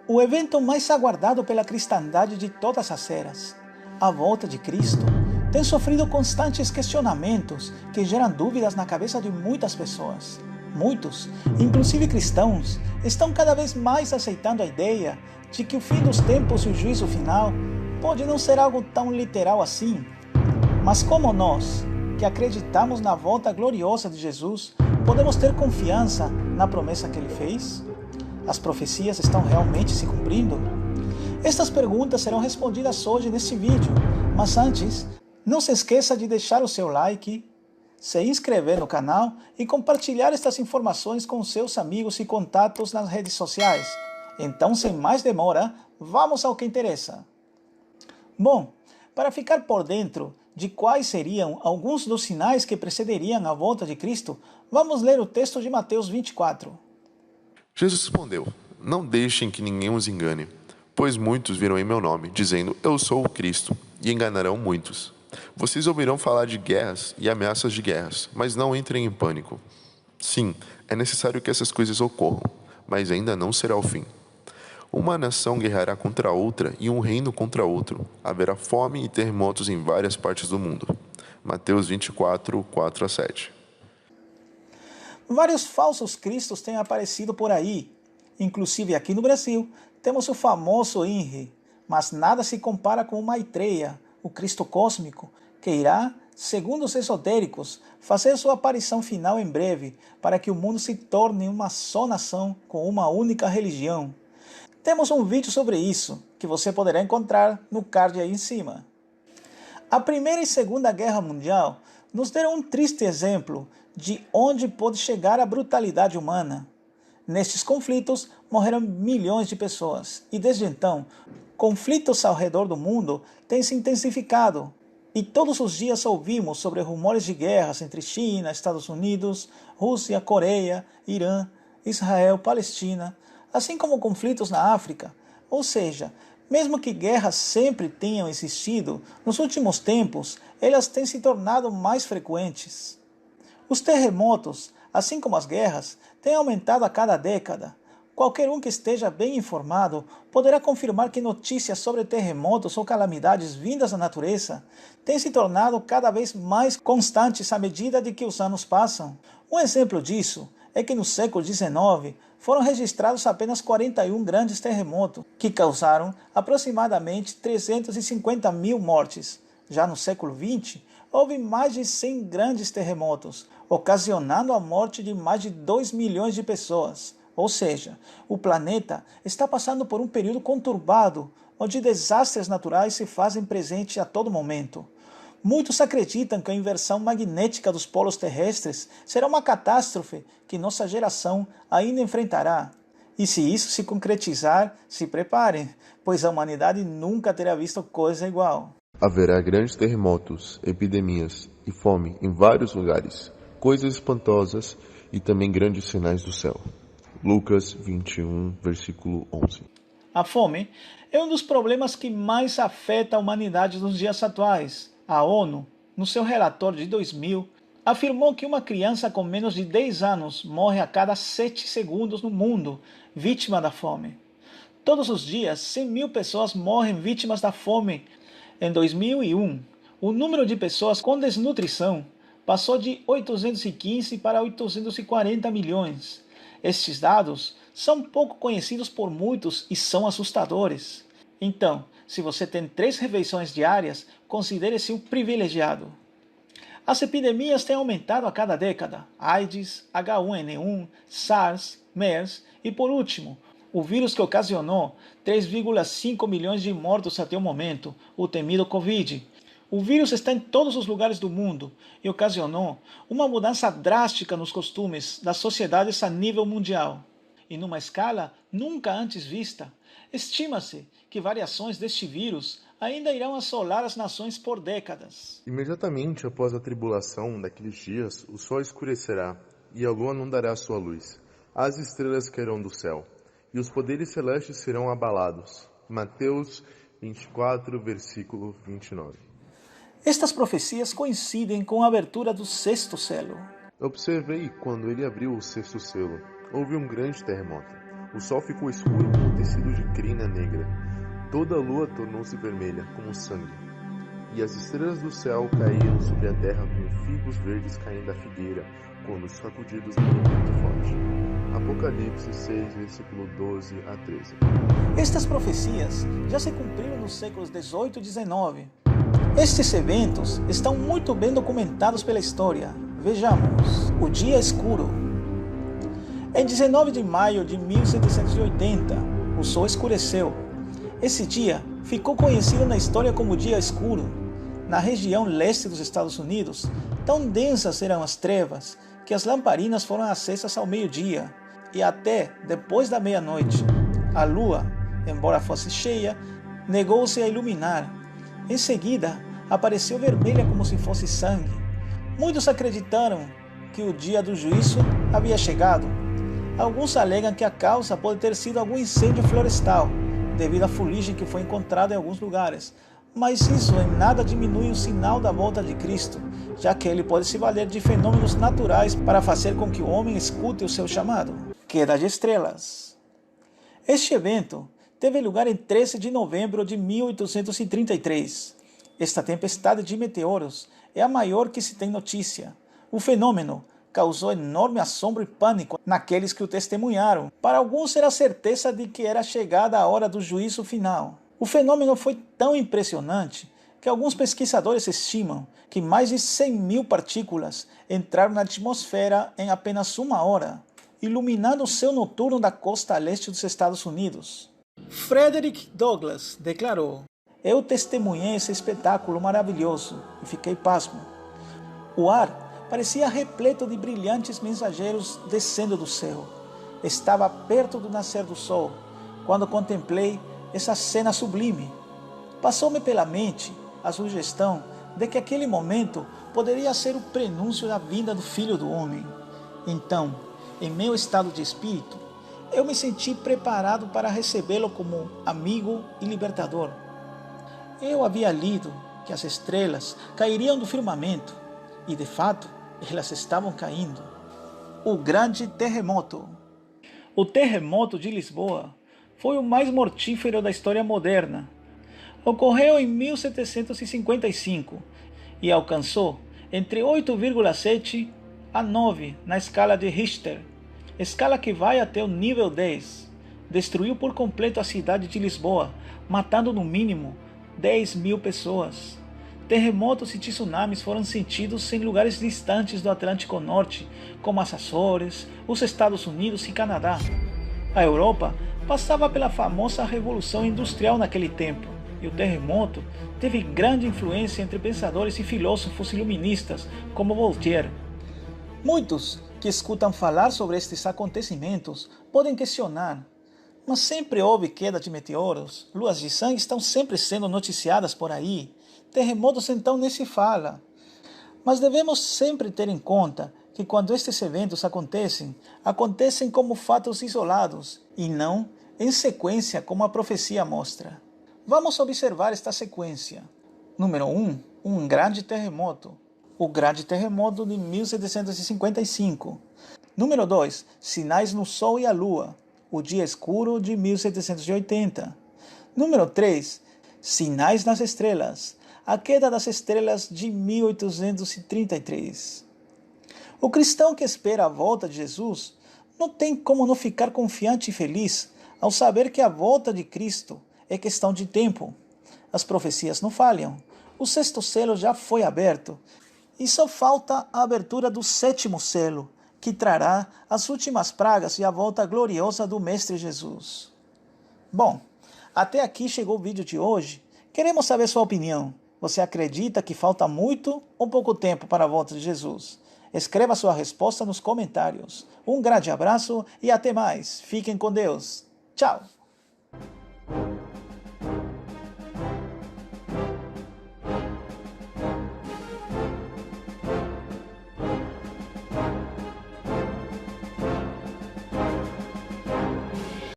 O evento mais aguardado pela cristandade de todas as eras, a volta de Cristo, tem sofrido constantes questionamentos que geram dúvidas na cabeça de muitas pessoas. Muitos, inclusive cristãos, estão cada vez mais aceitando a ideia de que o fim dos tempos e o juízo final pode não ser algo tão literal assim. Mas como nós, que acreditamos na volta gloriosa de Jesus, podemos ter confiança na promessa que ele fez? As profecias estão realmente se cumprindo? Estas perguntas serão respondidas hoje neste vídeo, mas antes, não se esqueça de deixar o seu like, se inscrever no canal e compartilhar estas informações com seus amigos e contatos nas redes sociais. Então, sem mais demora, vamos ao que interessa. Bom, para ficar por dentro de quais seriam alguns dos sinais que precederiam a volta de Cristo, vamos ler o texto de Mateus 24. Jesus respondeu: Não deixem que ninguém os engane, pois muitos virão em meu nome, dizendo, eu sou o Cristo, e enganarão muitos. Vocês ouvirão falar de guerras e ameaças de guerras, mas não entrem em pânico. Sim, é necessário que essas coisas ocorram, mas ainda não será o fim. Uma nação guerrará contra outra e um reino contra outro. Haverá fome e terremotos em várias partes do mundo. Mateus 24, 4-7. Vários falsos cristos têm aparecido por aí. Inclusive aqui no Brasil, temos o famoso INRI, mas nada se compara com o Maitreya, o Cristo cósmico, que irá, segundo os esotéricos, fazer sua aparição final em breve, para que o mundo se torne uma só nação com uma única religião. Temos um vídeo sobre isso, que você poderá encontrar no card aí em cima. A Primeira e Segunda Guerra Mundial nos deram um triste exemplo de onde pode chegar a brutalidade humana. Nestes conflitos, morreram milhões de pessoas, e desde então, conflitos ao redor do mundo têm se intensificado. E todos os dias ouvimos sobre rumores de guerras entre China, Estados Unidos, Rússia, Coreia, Irã, Israel, Palestina, assim como conflitos na África. Ou seja, mesmo que guerras sempre tenham existido, nos últimos tempos elas têm se tornado mais frequentes. Os terremotos, assim como as guerras, têm aumentado a cada década. Qualquer um que esteja bem informado poderá confirmar que notícias sobre terremotos ou calamidades vindas da natureza têm se tornado cada vez mais constantes à medida de que os anos passam. Um exemplo disso é que no século XIX foram registrados apenas 41 grandes terremotos, que causaram aproximadamente 350 mil mortes. Já no século XX, houve mais de 100 grandes terremotos, ocasionando a morte de mais de 2 milhões de pessoas. Ou seja, o planeta está passando por um período conturbado, onde desastres naturais se fazem presentes a todo momento. Muitos acreditam que a inversão magnética dos polos terrestres será uma catástrofe que nossa geração ainda enfrentará. E se isso se concretizar, se preparem, pois a humanidade nunca terá visto coisa igual. Haverá grandes terremotos, epidemias e fome em vários lugares, coisas espantosas e também grandes sinais do céu. Lucas 21, versículo 11. A fome é um dos problemas que mais afeta a humanidade nos dias atuais. A ONU, no seu relatório de 2000, afirmou que uma criança com menos de 10 anos morre a cada 7 segundos no mundo, vítima da fome. Todos os dias, 100 mil pessoas morrem vítimas da fome. Em 2001, o número de pessoas com desnutrição passou de 815 para 840 milhões. Estes dados são pouco conhecidos por muitos e são assustadores. Então, se você tem 3 refeições diárias, considere-se um privilegiado. As epidemias têm aumentado a cada década. AIDS, H1N1, SARS, MERS e, por último, o vírus que ocasionou 3,5 milhões de mortos até o momento, o temido Covid. O vírus está em todos os lugares do mundo e ocasionou uma mudança drástica nos costumes das sociedades a nível mundial. E numa escala nunca antes vista, estima-se que variações deste vírus ainda irão assolar as nações por décadas. Imediatamente após a tribulação daqueles dias, o sol escurecerá e a lua não dará sua luz. As estrelas cairão do céu e os poderes celestes serão abalados. Mateus 24, versículo 29. Estas profecias coincidem com a abertura do 6º selo. Observei quando ele abriu o 6º selo. Houve um grande terremoto. O sol ficou escuro como tecido de crina negra. Toda a lua tornou-se vermelha, como sangue. E as estrelas do céu caíram sobre a terra como figos verdes caindo da figueira, quando sacudidos por um vento forte. Apocalipse 6, versículo 12 a 13. Estas profecias já se cumpriram nos séculos 18 e 19. Estes eventos estão muito bem documentados pela história. Vejamos, o dia escuro. Em 19 de maio de 1780, o sol escureceu. Esse dia ficou conhecido na história como Dia Escuro. Na região leste dos Estados Unidos, tão densas eram as trevas que as lamparinas foram acesas ao meio-dia e até depois da meia-noite. A lua, embora fosse cheia, negou-se a iluminar. Em seguida, apareceu vermelha como se fosse sangue. Muitos acreditaram que o dia do juízo havia chegado. Alguns alegam que a causa pode ter sido algum incêndio florestal, devido à fuligem que foi encontrada em alguns lugares. Mas isso em nada diminui o sinal da volta de Cristo, já que ele pode se valer de fenômenos naturais para fazer com que o homem escute o seu chamado. Queda de estrelas. Este evento teve lugar em 13 de novembro de 1833. Esta tempestade de meteoros é a maior que se tem notícia. O fenômeno causou enorme assombro e pânico naqueles que o testemunharam. Para alguns era a certeza de que era chegada a hora do juízo final. O fenômeno foi tão impressionante que alguns pesquisadores estimam que mais de 100.000 partículas entraram na atmosfera em apenas uma hora, iluminando o céu noturno da costa leste dos Estados Unidos. Frederick Douglass declarou: "Eu testemunhei esse espetáculo maravilhoso e fiquei pasmo. O ar parecia repleto de brilhantes mensageiros descendo do céu. Estava perto do nascer do sol, quando contemplei essa cena sublime. Passou-me pela mente a sugestão de que aquele momento poderia ser o prenúncio da vinda do Filho do Homem. Então, em meu estado de espírito, eu me senti preparado para recebê-lo como amigo e libertador. Eu havia lido que as estrelas cairiam do firmamento, e de fato, elas estavam caindo. O grande terremoto. O terremoto de Lisboa foi o mais mortífero da história moderna. Ocorreu em 1755 e alcançou entre 8,7 a 9 na escala de Richter, escala que vai até o nível 10. Destruiu por completo a cidade de Lisboa, matando no mínimo 10.000 pessoas. Terremotos e tsunamis foram sentidos em lugares distantes do Atlântico Norte, como as Açores, os Estados Unidos e Canadá. A Europa passava pela famosa Revolução Industrial naquele tempo, e o terremoto teve grande influência entre pensadores e filósofos iluministas, como Voltaire. Muitos que escutam falar sobre estes acontecimentos podem questionar: mas sempre houve queda de meteoros, luas de sangue estão sempre sendo noticiadas por aí, terremotos então nem se fala. Mas devemos sempre ter em conta que quando estes eventos acontecem como fatos isolados e não em sequência como a profecia mostra. Vamos observar esta sequência. Número 1, um grande terremoto. O grande terremoto de 1755. Número 2, sinais no Sol e a Lua. O dia escuro de 1780. Número 3, sinais nas estrelas. A queda das estrelas de 1833. O cristão que espera a volta de Jesus não tem como não ficar confiante e feliz ao saber que a volta de Cristo é questão de tempo. As profecias não falham. O 6º selo já foi aberto e só falta a abertura do 7º selo, que trará as últimas pragas e a volta gloriosa do Mestre Jesus. Bom, até aqui chegou o vídeo de hoje. Queremos saber sua opinião. Você acredita que falta muito ou pouco tempo para a volta de Jesus? Escreva sua resposta nos comentários. Um grande abraço e até mais. Fiquem com Deus. Tchau!